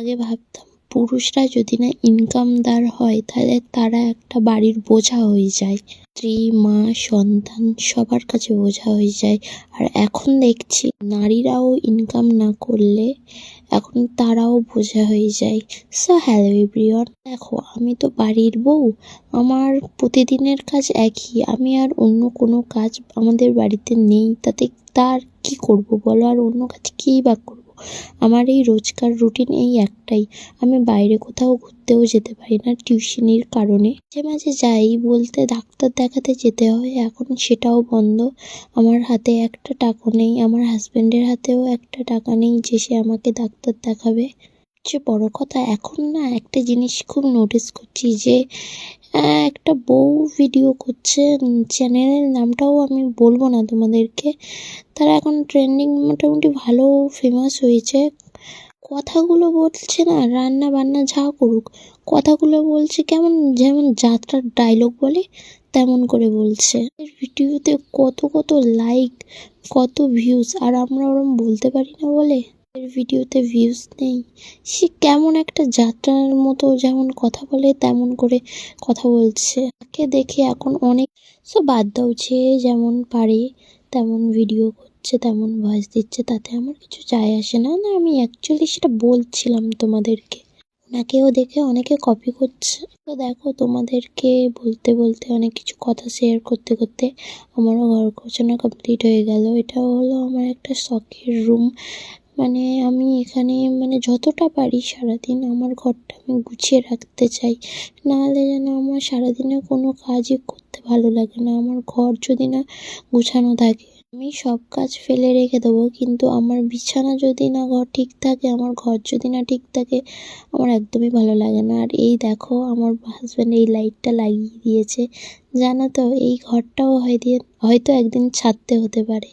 আগে ভাবতাম পুরুষরা যদি না ইনকামদার হয় তাহলে তারা একটা বাড়ির বোঝা হয়ে যায়, স্ত্রী, মা, সন্তান সবার কাছে বোঝা হয়ে যায়। আর এখন দেখছি নারীরাও ইনকাম না করলে এখন তারাও বোঝা হয়ে যায়। সো হ্যালো এভরিওয়ান, দেখো আমি তো বাড়ির বউ, আমার প্রতিদিনের কাজ একই, আমি আর অন্য কোনো কাজ আমাদের বাড়িতে নেই, তাতে তার কি করব বলো, আর অন্য কাজ কী বা করবো? আমার এই রোজকার রুটিন এই একটাই, আমি বাইরে কোথাও ঘুরতেও যেতে পারি না টিউশনির কারণে। মাঝে মাঝে যাই বলতে ডাক্তার দেখাতে যেতে হয়, এখন সেটাও বন্ধ। আমার হাতে একটা টাকা নেই, আমার হাজব্যান্ডের হাতেও একটা টাকা নেই যে সে আমাকে ডাক্তার দেখাবে। সবচেয়ে বড় কথা, এখন না একটা জিনিস খুব নোটিস করছি যে একটা বউ ভিডিও করছে, চ্যানেলের নামটাও আমি বলবো না তোমাদেরকে, তারা এখন ট্রেন্ডিং মোটামুটি ভালো ফেমাস হয়েছে। কথাগুলো বলছে না, রান্না বান্না যা করুক কথাগুলো বলছে কেমন যেমন যাত্রার ডায়লগ বলে তেমন করে বলছে। এর ভিডিওতে কত কত লাইক, কত ভিউজ, আর আমরা ওরম বলতে পারি না বলে এর ভিডিওতে ভিউজ নেই। সে কেমন একটা যাত্রার মতো যেমন কথা বলে তেমন করে কথা বলছে। তাকে দেখে এখন অনেক বাদ দাও, যে যেমন পারে তেমন ভিডিও করছে, তেমন ভয়েস দিচ্ছে, তাতে আমার কিছু যায় আসে না। না, আমি অ্যাকচুয়ালি সেটা বলছিলাম তোমাদেরকে, ওনাকেও দেখে অনেকে কপি করছে। তো দেখো, তোমাদেরকে বলতে বলতে অনেক কিছু কথা শেয়ার করতে করতে আমারও ঘর গোছানো কমপ্লিট হয়ে গেল। এটা হলো আমার একটা শখের রুম, মানে আমি এখানে যতটা পারি সারাদিন আমার ঘরটা আমি গুছিয়ে রাখতে চাই, নাহলে যেন আমার সারাদিনে কোনো কাজই করতে ভালো লাগে না। আমার ঘর যদি না গুছানো থাকে আমি সব কাজ ফেলে রেখে দেবো, কিন্তু আমার বিছানা যদি না ঘর ঠিক থাকে, আমার ঘর যদি না ঠিক থাকে, আমার একদমই ভালো লাগে না। আর এই দেখো, আমার হাজব্যান্ড এই লাইটটা লাগিয়ে দিয়েছে, জানো তো এই ঘরটাও হয়তো একদিন ছাড়তে হতে পারে।